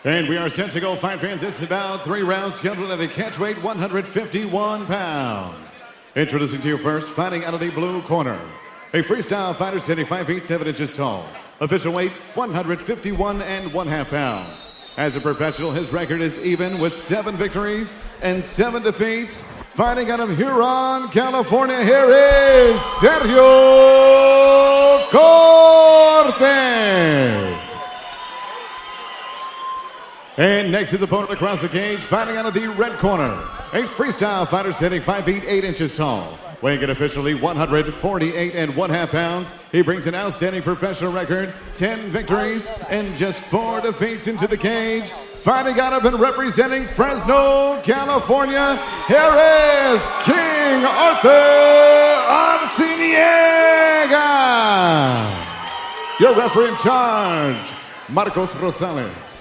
And we are set to go, fight fans. This is about 3 rounds scheduled at a catchweight 151 pounds. Introducing to you first, fighting out of the blue corner, a freestyle fighter standing 5 feet 7 inches tall. Official weight 151 1/2 pounds. As a professional, his record is even with 7 victories and 7 defeats. Fighting out of Huron, California, here is Sergio Cortez. And next, his opponent across the cage, fighting out of the red corner, a freestyle fighter standing 5 feet 8 inches tall. Weighing in officially 148 1/2 pounds. He brings an outstanding professional record, 10 victories and just 4 defeats into the cage. Fighting out of and representing Fresno, California, here is King Arthur Arciniega. Your referee in charge, Marcos Rosales.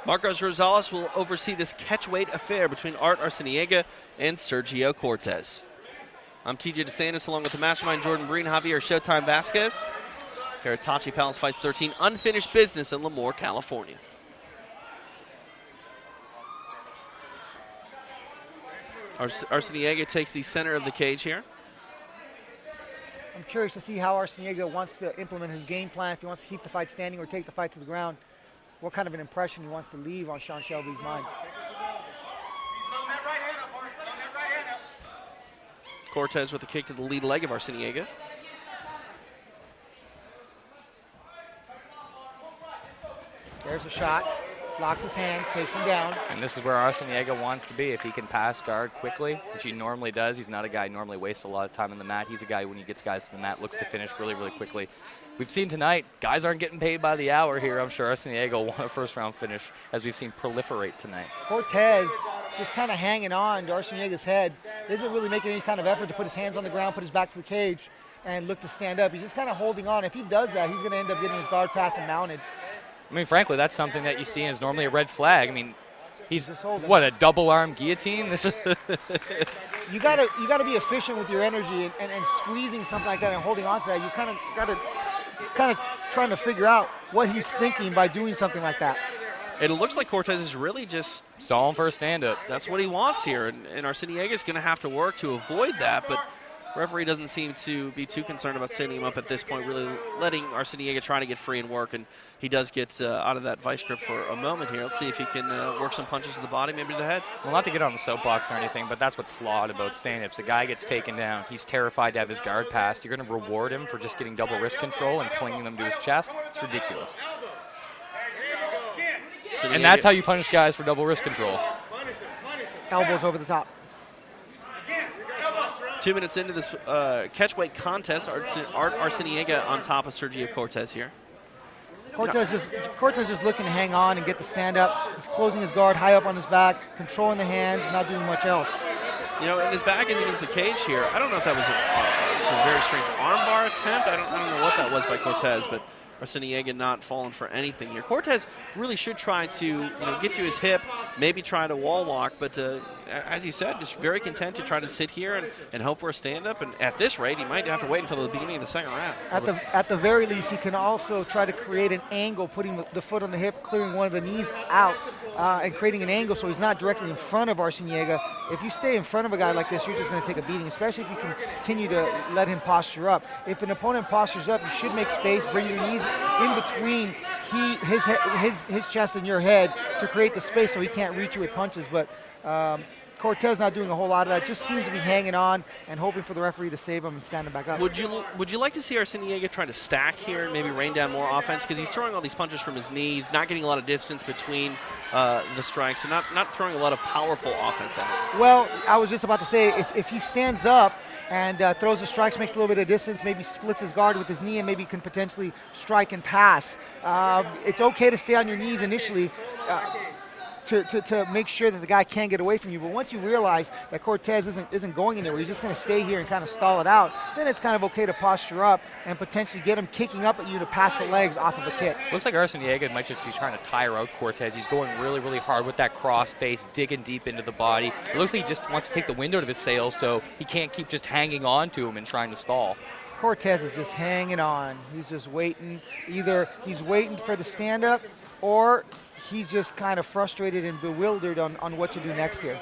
Marcos Rosales will oversee this catchweight affair between Art Arciniega and Sergio Cortez. I'm TJ DeSantis along with the mastermind Jordan Breen, Javier Showtime Vasquez. Here at Tachi Palace Fights 13, unfinished business in Lemoore, California. Arciniega takes the center of the cage here. I'm curious to see how Arciniega wants to implement his game plan, if he wants to keep the fight standing or take the fight to the ground. What kind of an impression he wants to leave on Sean Shelby's mind. Cortez with a kick to the lead leg of Arciniega. There's a shot, locks his hands, takes him down. And this is where Arciniega wants to be. If he can pass guard quickly, which he normally does, he's not a guy who normally wastes a lot of time on the mat. He's a guy, when he gets guys to the mat, looks to finish really, really quickly. We've seen tonight, guys aren't getting paid by the hour here. I'm sure Arciniega will want a first-round finish, as we've seen proliferate tonight. Cortez just kind of hanging on to Arciniega's head. Isn't really making any kind of effort to put his hands on the ground, put his back to the cage, and look to stand up. He's just kind of holding on. If he does that, he's going to end up getting his guard pass and mounted. I mean, frankly, that's something that you see is normally a red flag. I mean, he's what, a double-arm guillotine? This you gotta be efficient with your energy and squeezing something like that and holding on to that. You kind of trying to figure out what he's thinking by doing something like that. It looks like Cortez is really just stalling for a stand-up. That's what he wants here, and Arciniega is going to have to work to avoid that, but referee doesn't seem to be too concerned about standing him up at this point, really letting Arciniega try to get free and work, and he does get out of that vice grip for a moment here. Let's see if he can work some punches to the body, maybe to the head. Well, not to get on the soapbox or anything, but that's what's flawed about stand-ups. The guy gets taken down. He's terrified to have his guard passed. You're going to reward him for just getting double wrist control and clinging them to his chest. It's ridiculous. And that's how you punish guys for double wrist control. Elbows over the top. 2 minutes into this catchweight contest, Art Arciniega on top of Sergio Cortez here. Cortez just looking to hang on and get the stand up. He's closing his guard high up on his back, controlling the hands, not doing much else. You know, and his back is against the cage here. I don't know if that was a very strange armbar attempt. I don't know what that was by Cortez, but Arciniega not falling for anything here. Cortez really should try to get to his hip, maybe try to wall walk, but as he said, just very content to try to sit here and hope for a stand-up. And at this rate, he might have to wait until the beginning of the second round. At the very least, he can also try to create an angle, putting the foot on the hip, clearing one of the knees out, and creating an angle so he's not directly in front of Arciniega. If you stay in front of a guy like this, you're just going to take a beating, especially if you continue to let him posture up. If an opponent postures up, you should make space, bring your knees in between his chest and your head to create the space so he can't reach you with punches. But Cortez not doing a whole lot of that, just seems to be hanging on and hoping for the referee to save him and stand him back up. Would you like to see Arciniega try to stack here and maybe rain down more offense? Because he's throwing all these punches from his knees, not getting a lot of distance between the strikes, and not throwing a lot of powerful offense at him. Well, I was just about to say, if he stands up and throws the strikes, makes a little bit of distance, maybe splits his guard with his knee, and maybe can potentially strike and pass. It's okay to stay on your knees initially to make sure that the guy can't get away from you. But once you realize that Cortez isn't going anywhere, he's just going to stay here and kind of stall it out, then it's kind of okay to posture up and potentially get him kicking up at you to pass the legs off of a kick. Looks like Arciniega might just be trying to tire out Cortez. He's going really, really hard with that cross face, digging deep into the body. It looks like he just wants to take the wind out of his sails so he can't keep just hanging on to him and trying to stall. Cortez is just hanging on. He's just waiting. Either he's waiting for the stand-up, or he's just kind of frustrated and bewildered on what to do next here.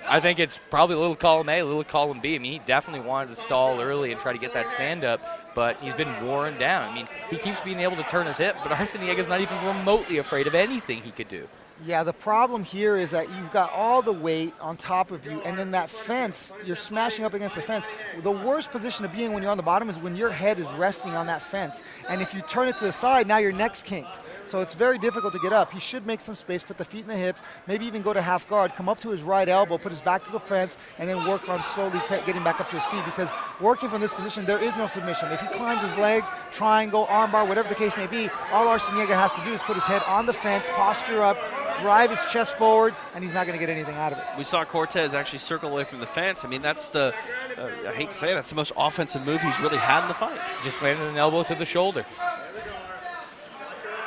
I think it's probably a little column A, a little column B. I mean, he definitely wanted to stall early and try to get that stand-up, but he's been worn down. I mean, he keeps being able to turn his hip, but Arciniega's not even remotely afraid of anything he could do. Yeah, the problem here is that you've got all the weight on top of you, and then that fence, you're smashing up against the fence. The worst position to be in when you're on the bottom is when your head is resting on that fence. And if you turn it to the side, now your neck's kinked. So it's very difficult to get up. He should make some space, put the feet in the hips, maybe even go to half guard, come up to his right elbow, put his back to the fence, and then work on slowly getting back up to his feet, because working from this position, there is no submission. If he climbs his legs, triangle, armbar, whatever the case may be, all Arciniega has to do is put his head on the fence, posture up, drive his chest forward, and he's not going to get anything out of it. We saw Cortez actually circle away from the fence. I mean, that's the, I hate to say it, that's the most offensive move he's really had in the fight. Just landed an elbow to the shoulder.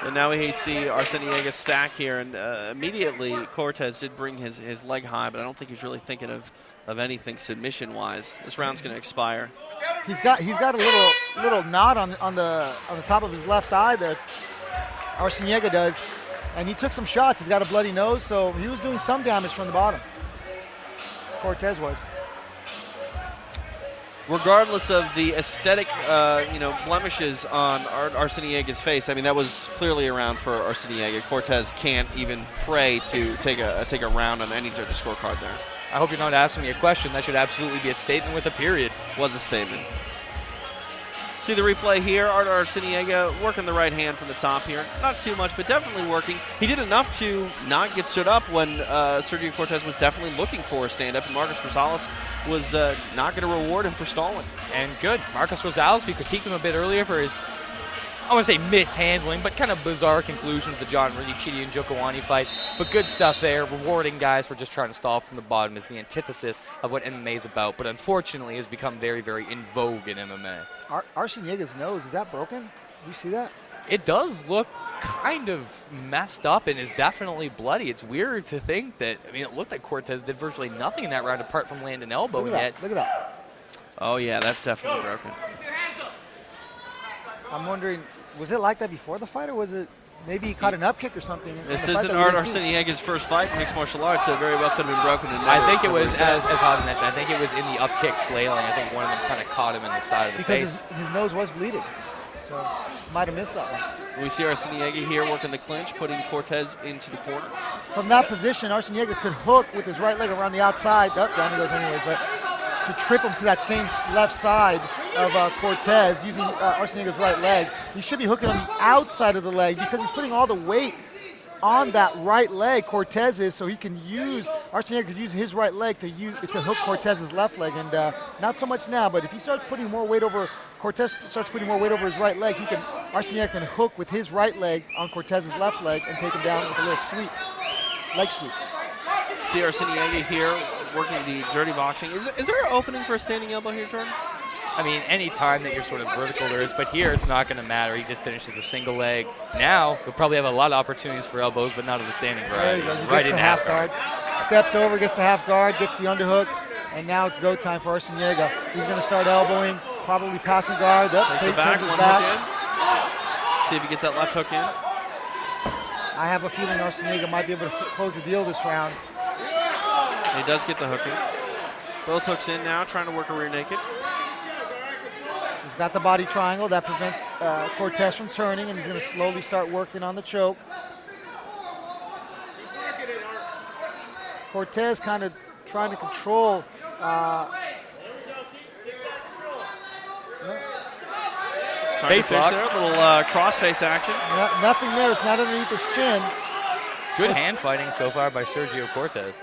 And now we see Arciniega stack here, and immediately Cortez did bring his leg high, but I don't think he's really thinking of anything submission-wise. This round's going to expire. He's got a little knot on the top of his left eye there. Arciniega does, and he took some shots. He's got a bloody nose, so he was doing some damage from the bottom. Cortez was. Regardless of the aesthetic, blemishes on Arciniega's face, I mean, that was clearly a round for Arciniega. Cortez can't even pray to take a round on any judge's scorecard there. I hope you're not asking me a question. That should absolutely be a statement with a period. Was a statement. See the replay here. Arciniega working the right hand from the top here. Not too much, but definitely working. He did enough to not get stood up when Sergio Cortez was definitely looking for a stand-up, and Marcos Rosales was not going to reward him for stalling. And good. Marcos Rosales, we critiqued him a bit earlier for his, I want to say mishandling, but kind of bizarre conclusion of the John Ricciti and Jokawani fight. But good stuff there. Rewarding guys for just trying to stall from the bottom is the antithesis of what MMA is about, but unfortunately has become very, very in vogue in MMA. Arciniega's nose, is that broken? Do you see that? It does look kind of messed up and is definitely bloody. It's weird to think that, I mean, it looked like Cortez did virtually nothing in that round apart from land an elbow. Look at that. Oh, yeah, that's definitely broken. I'm wondering, was it like that before the fight, or was it maybe he caught an up kick or something? This isn't Arciniega's first fight in mixed martial arts, so it very well could have been broken. I think it was, as Javi mentioned, I think it was in the up kick flailing. I think one of them kind of caught him in the side of the face. Because his nose was bleeding, so might have missed that one. We see Arciniega here working the clinch, putting Cortez into the corner. From that position, Arciniega could hook with his right leg around the outside. Oh, down he goes anyways, but to trip him to that same left side of Cortez using Arciniega's right leg. He should be hooking on the outside of the leg because he's putting all the weight on that right leg, Cortez is, so he can use, Arciniega could use his right leg to hook Cortez's left leg, and not so much now, but if he starts putting more weight over, Cortez starts putting more weight over his right leg, Arciniega can hook with his right leg on Cortez's left leg and take him down with a little sweep, leg sweep. See Arciniega here working the dirty boxing. Is there an opening for a standing elbow here, Jordan? I mean, any time that you're sort of vertical there is, but here it's not going to matter. He just finishes a single leg. Now, he'll probably have a lot of opportunities for elbows, but not of the standing variety. There he goes. He gets the half guard. Steps over, gets the half guard, gets the underhook, and now it's go time for Arciniega. He's going to start elbowing, probably passing guard. Takes the back, one hook in. See if he gets that left hook in. I have a feeling Arciniega might be able to close the deal this round. He does get the hook in. Both hooks in now, trying to work a rear naked. He's got the body triangle. That prevents Cortez from turning, and he's going to slowly start working on the choke. Cortez kind of trying to control. Face lock. There, a little cross-face action. Nothing there. It's not underneath his chin. Good hand fighting so far by Sergio Cortez.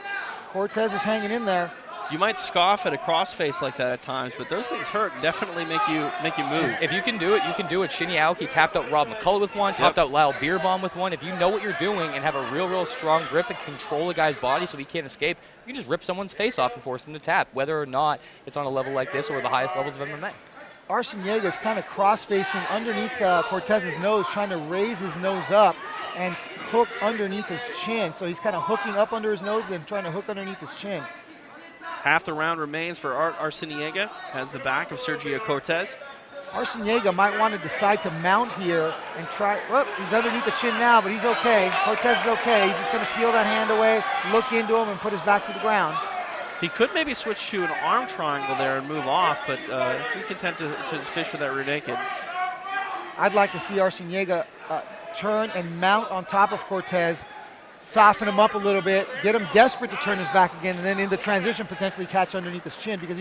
Cortez is hanging in there. You might scoff at a crossface like that at times, but those things hurt and definitely make you move. If you can do it, you can do it. Shinya Aoki tapped out Rob McCullough with one, tapped out Lyle Beerbaum with one. If you know what you're doing and have a real strong grip and control a guy's body so he can't escape, you can just rip someone's face off and force him to tap, whether or not it's on a level like this or the highest levels of MMA. Arciniega is kind of cross-facing underneath Cortez's nose, trying to raise his nose up and hook underneath his chin. So he's kind of hooking up under his nose and trying to hook underneath his chin. Half the round remains for Arciniega as the back of Sergio Cortez. Arciniega might want to decide to mount here and try. Well, he's underneath the chin now, but he's okay. Cortez is okay. He's just going to peel that hand away, look into him, and put his back to the ground. He could maybe switch to an arm triangle there and move off, but he's content to fish with that rear naked. I'd like to see Arciniega turn and mount on top of Cortez, soften him up a little bit, get him desperate to turn his back again, and then in the transition potentially catch underneath his chin, because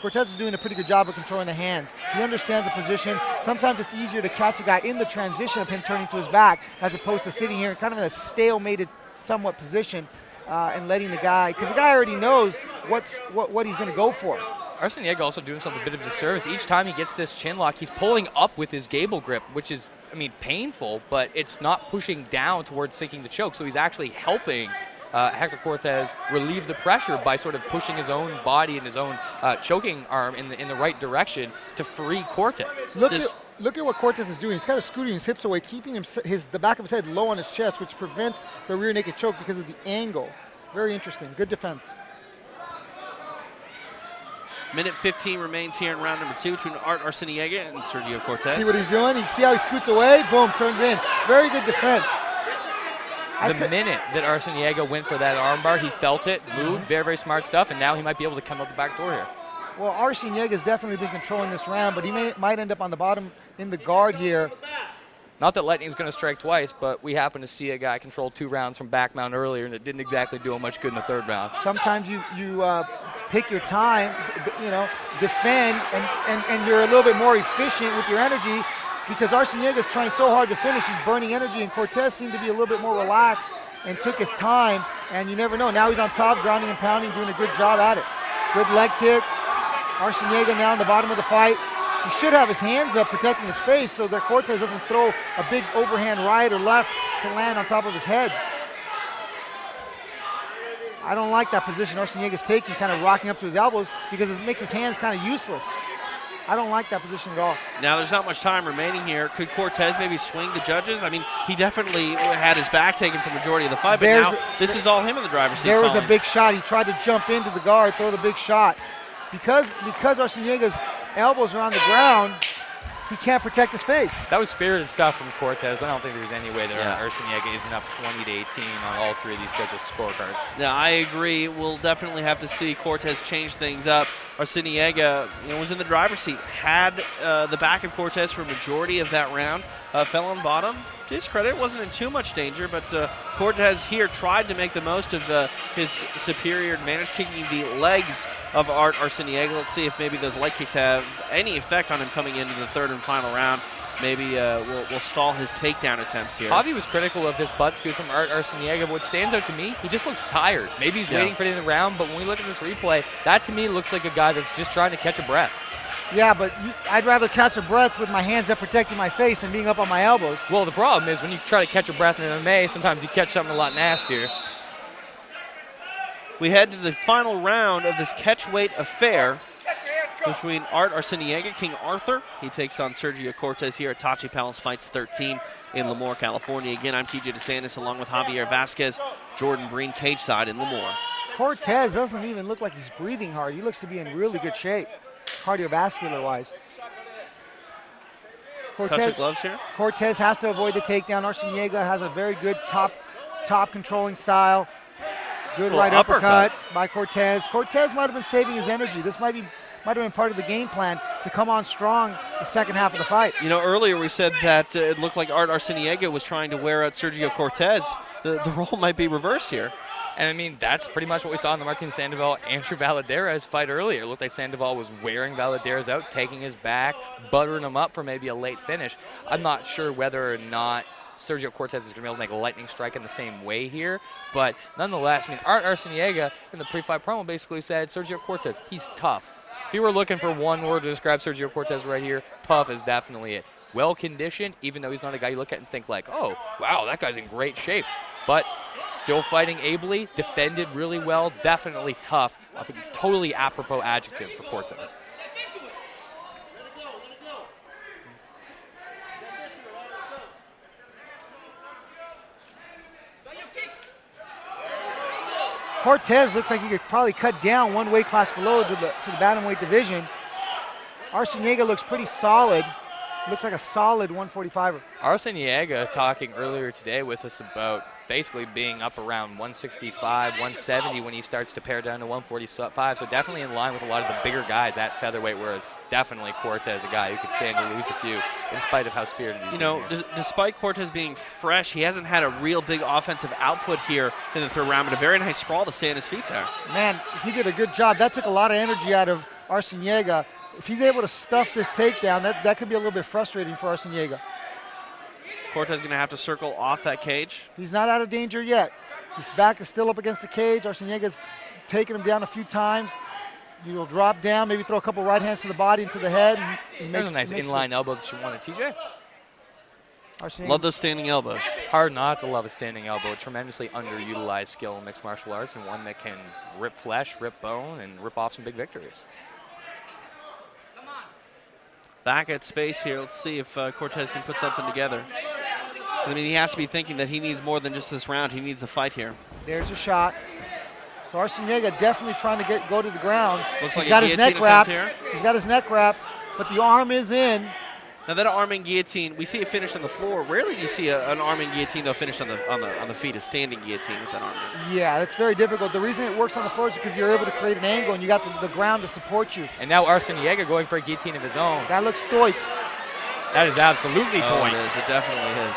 Cortez is doing a pretty good job of controlling the hands. He understands the position. Sometimes it's easier to catch a guy in the transition of him turning to his back as opposed to sitting here kind of in a stalemated somewhat position and letting the guy, because the guy already knows what he's going to go for. Arciniega also doing himself a bit of a disservice. Each time he gets this chin lock, he's pulling up with his gable grip, which is, I mean, painful, but it's not pushing down towards sinking the choke. So he's actually helping Hector Cortez relieve the pressure by sort of pushing his own body and his own choking arm in the right direction to free Cortez. Look at what Cortez is doing. He's kind of scooting his hips away, keeping the back of his head low on his chest, which prevents the rear naked choke because of the angle. Very interesting. Good defense. Minute 15 remains here in round number 2 between Art Arciniega and Sergio Cortez. See what he's doing? See how he scoots away? Boom, turns in. Very good defense. The minute that Arciniega went for that armbar, he felt it, moved, very, very smart stuff, and now he might be able to come out the back door here. Well, Arciniega's definitely been controlling this round, but he might end up on the bottom in the guard here. Not that Lightning's going to strike twice, but we happen to see a guy control 2 rounds from back mount earlier, and it didn't exactly do him much good in the 3rd round. Sometimes you pick your time, defend, and you're a little bit more efficient with your energy, because Arciniega's trying so hard to finish. He's burning energy, and Cortez seemed to be a little bit more relaxed and took his time, and you never know. Now he's on top, grounding and pounding, doing a good job at it. Good leg kick. Arciniega now in the bottom of the fight. He should have his hands up protecting his face so that Cortez doesn't throw a big overhand right or left to land on top of his head. I don't like that position Arciniega's taking, kind of rocking up to his elbows, because it makes his hands kind of useless. I don't like that position at all. Now there's not much time remaining here. Could Cortez maybe swing the judges? I mean, he definitely had his back taken for the majority of the fight, but now this is all him in the driver's seat. There was a big shot. He tried to jump into the guard, throw the big shot. Because Arciniega's elbows are on the ground, he can't protect his face. That was spirited stuff from Cortez, but I don't think there's any way that Arciniega isn't up 20-18 on all 3 of these judges' scorecards. Yeah, I agree. We'll definitely have to see Cortez change things up. Arciniega was in the driver's seat, had the back of Cortez for a majority of that round, fell on bottom. To his credit, wasn't in too much danger, but Cortez here tried to make the most of his superior advantage, kicking the legs of Art Arciniega. Let's see if maybe those leg kicks have any effect on him coming into the 3rd and final round. Maybe we'll stall his takedown attempts here. Javi was critical of this butt scoot from Art Arciniega, but what stands out to me, he just looks tired. Maybe he's waiting for the end of the round, but when we look at this replay, that to me looks like a guy that's just trying to catch a breath. Yeah, but I'd rather catch a breath with my hands up protecting my face than being up on my elbows. Well, the problem is when you try to catch a breath in MMA, sometimes you catch something a lot nastier. We head to the final round of this catchweight affair between Art Arciniega, King Arthur. He takes on Sergio Cortez here at Tachi Palace Fights 13 in Lemoore, California. Again, I'm TJ DeSantis along with Javier Vasquez, Jordan Breen, cage side in Lemoore. Cortez doesn't even look like he's breathing hard. He looks to be in really good shape, cardiovascular-wise. Touch the gloves here. Cortez has to avoid the takedown. Arciniega has a very good top controlling style. Good right uppercut by Cortez. Cortez might have been saving his energy. This might have been part of the game plan to come on strong the 2nd half of the fight. Earlier we said that it looked like Art Arciniega was trying to wear out Sergio Cortez. The role might be reversed here. And I mean, that's pretty much what we saw in the Martin Sandoval-Andrew Valadares fight earlier. It looked like Sandoval was wearing Valadares out, taking his back, buttering him up for maybe a late finish. I'm not sure whether or not Sergio Cortez is going to be able to make a lightning strike in the same way here. But nonetheless, I mean, Art Arciniega in the pre-fight promo basically said, Sergio Cortez, he's tough. If you were looking for one word to describe Sergio Cortez right here, tough is definitely it. Well-conditioned, even though he's not a guy you look at and think like, oh, wow, that guy's in great shape. But still fighting ably, defended really well, definitely tough. A totally apropos adjective for Cortez. Cortez looks like he could probably cut down one weight class below to the bantamweight division. Arciniega looks pretty solid. Looks like a solid 145er. Arciniega talking earlier today with us about basically being up around 165, 170 when he starts to pare down to 145. So definitely in line with a lot of the bigger guys at featherweight, whereas definitely Cortez, a guy who could stand to lose a few in spite of how spirited he's despite Cortez being fresh, he hasn't had a real big offensive output here in the third round, but a very nice sprawl to stay on his feet there. Man, he did a good job. That took a lot of energy out of Arciniega. If he's able to stuff this takedown, that could be a little bit frustrating for Arciniega. Cortez going to have to circle off that cage. He's not out of danger yet. His back is still up against the cage. Arciniega's taken him down a few times. You'll drop down, maybe throw a couple right hands to the body and to the head. And There's a nice inline elbow that you wanted, TJ. Love those standing elbows. Hard not to love a standing elbow. Tremendously underutilized skill in mixed martial arts, and one that can rip flesh, rip bone, and rip off some big victories. Back at space here. Let's see if Cortez can put something together. I mean, he has to be thinking that he needs more than just this round. He needs a fight here. There's a shot. So Arciniega definitely trying to go to the ground. Looks He's like got his neck wrapped. here. He's got his neck wrapped, but the arm is in. Now that arming guillotine, we see it finished on the floor. Rarely do you see an arming guillotine though finished on the feet, a standing guillotine with that arming. Yeah, that's very difficult. The reason it works on the floor is because you're able to create an angle and you got the ground to support you. And now Arciniega going for a guillotine of his own. That looks stoit. That is absolutely toit. toit. It definitely is.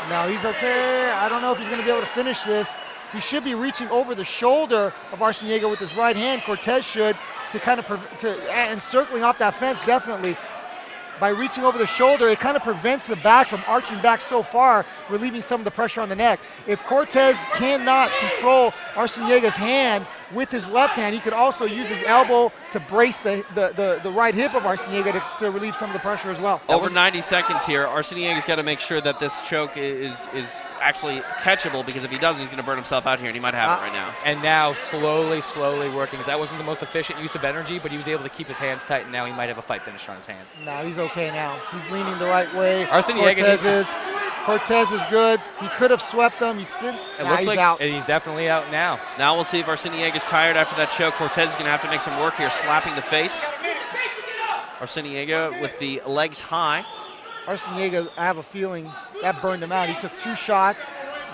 Now he's okay. I don't know if he's going to be able to finish this. He should be reaching over the shoulder of Arciniega with his right hand. Cortez should and circling off that fence definitely. By reaching over the shoulder, it kind of prevents the back from arching back so far, relieving some of the pressure on the neck. If Cortez cannot control Arciniega's hand with his left hand, he could also use his elbow to brace the right hip of Arciniega to relieve some of the pressure as well. Over 90 seconds here, Arciniega's got to make sure that this choke is actually catchable, because if he doesn't, he's going to burn himself out here, and he might have it right now. And now slowly working. That wasn't the most efficient use of energy, but he was able to keep his hands tight, and now he might have a fight finish on his hands. No, he's okay now. He's leaning the right way. Cortez is good. He could have swept him. He's out. And he's definitely out now. Now we'll see if Arciniega's tired after that choke. Cortez is going to have to make some work here, slapping the face. Arciniega with the legs high. Arciniega, I have a feeling that burned him out. He took 2 shots,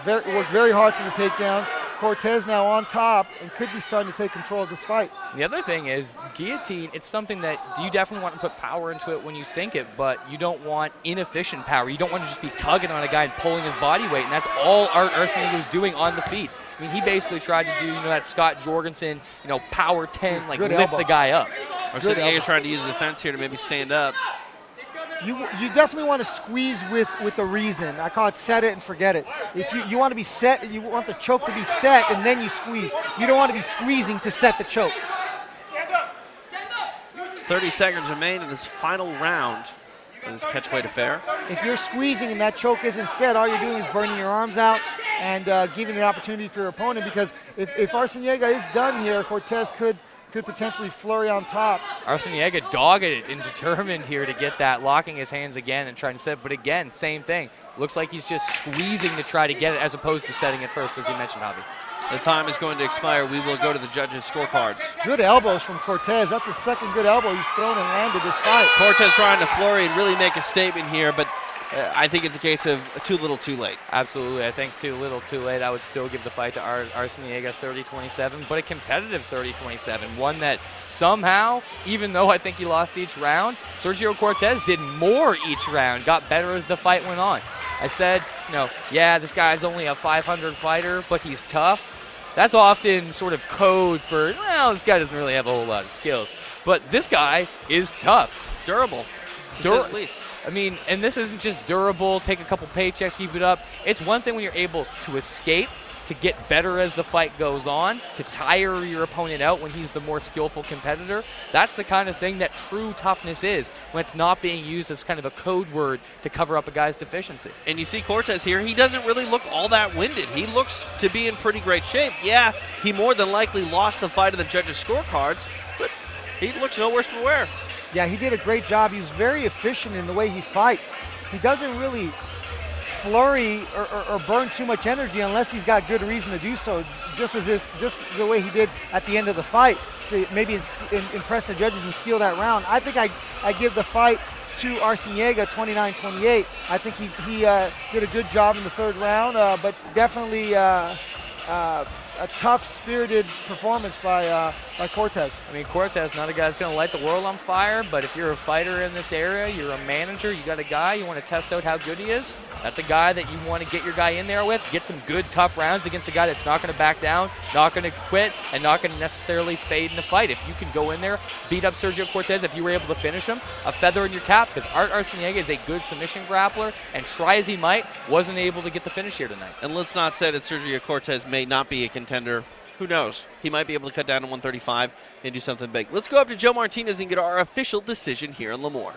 worked very hard for the takedowns. Cortez now on top and could be starting to take control of this fight. The other thing is, guillotine, it's something that you definitely want to put power into it when you sink it, but you don't want inefficient power. You don't want to just be tugging on a guy and pulling his body weight, and that's all Arciniega was doing on the feet. I mean, he basically tried to do, that Scott Jorgensen, power 10, like lift the guy up. Arciniega trying to use the fence here to maybe stand up. You definitely want to squeeze with a reason. I call it set it and forget it. If you want to be set, you want the choke to be set and then you squeeze. You don't want to be squeezing to set the choke. 30 seconds remain in this final round in this catchweight affair. If you're squeezing and that choke isn't set, all you're doing is burning your arms out and giving an opportunity for your opponent, because if Arciniega is done here, Cortez could potentially flurry on top. Arciniega dogged it and determined here to get that, locking his hands again and trying to set it. But again, same thing. Looks like he's just squeezing to try to get it as opposed to setting it first, as you mentioned, Javi. The time is going to expire. We will go to the judges' scorecards. Good elbows from Cortez. That's the second good elbow he's thrown and landed this fight. Cortez trying to flurry and really make a statement here, but I think it's a case of too little, too late. Absolutely. I think too little, too late. I would still give the fight to Arciniega 30-27, but a competitive 30-27. One that somehow, even though I think he lost each round, Sergio Cortez did more each round, got better as the fight went on. I said, yeah, this guy's only a 500 fighter, but he's tough. That's often sort of code for, well, this guy doesn't really have a whole lot of skills. But this guy is tough. Durable, at least. I mean, and this isn't just durable, take a couple paychecks, keep it up. It's one thing when you're able to escape, to get better as the fight goes on, to tire your opponent out when he's the more skillful competitor. That's the kind of thing that true toughness is, when it's not being used as kind of a code word to cover up a guy's deficiency. And you see Cortez here, he doesn't really look all that winded. He looks to be in pretty great shape. Yeah, he more than likely lost the fight of the judges' scorecards, but he looks no worse for wear. Yeah, he did a great job. He's very efficient in the way he fights. He doesn't really flurry or burn too much energy unless he's got good reason to do so, just the way he did at the end of the fight to maybe impress the judges and steal that round. I think I give the fight to Arciniega 29-28. I think he did a good job in the third round, but definitely a tough, spirited performance by Cortez. I mean, Cortez, not a guy that's going to light the world on fire, but if you're a fighter in this area, you're a manager, you got a guy, you want to test out how good he is, that's a guy that you want to get your guy in there with, get some good, tough rounds against a guy that's not going to back down, not going to quit, and not going to necessarily fade in the fight. If you can go in there, beat up Sergio Cortez, if you were able to finish him, a feather in your cap, because Arciniega is a good submission grappler, and try as he might, wasn't able to get the finish here tonight. And let's not say that Sergio Cortez may not be a contender. Who knows? He might be able to cut down to 135 and do something big. Let's go up to Joe Martinez and get our official decision here in Lemoore.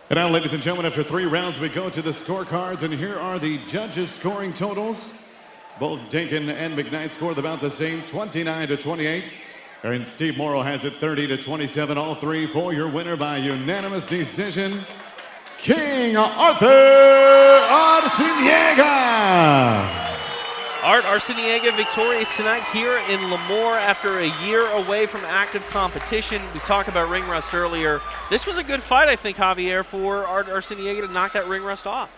And now, ladies and gentlemen, after 3 rounds, we go to the scorecards, and here are the judges' scoring totals. Both Dinkin and McKnight scored about the same, 29-28. And Steve Morrow has it 30-27. All three for your winner by unanimous decision, King Arthur Arciniega. Art Arciniega victorious tonight here in Lemoore after a year away from active competition. We talked about ring rust earlier. This was a good fight, I think, Javier, for Art Arciniega to knock that ring rust off.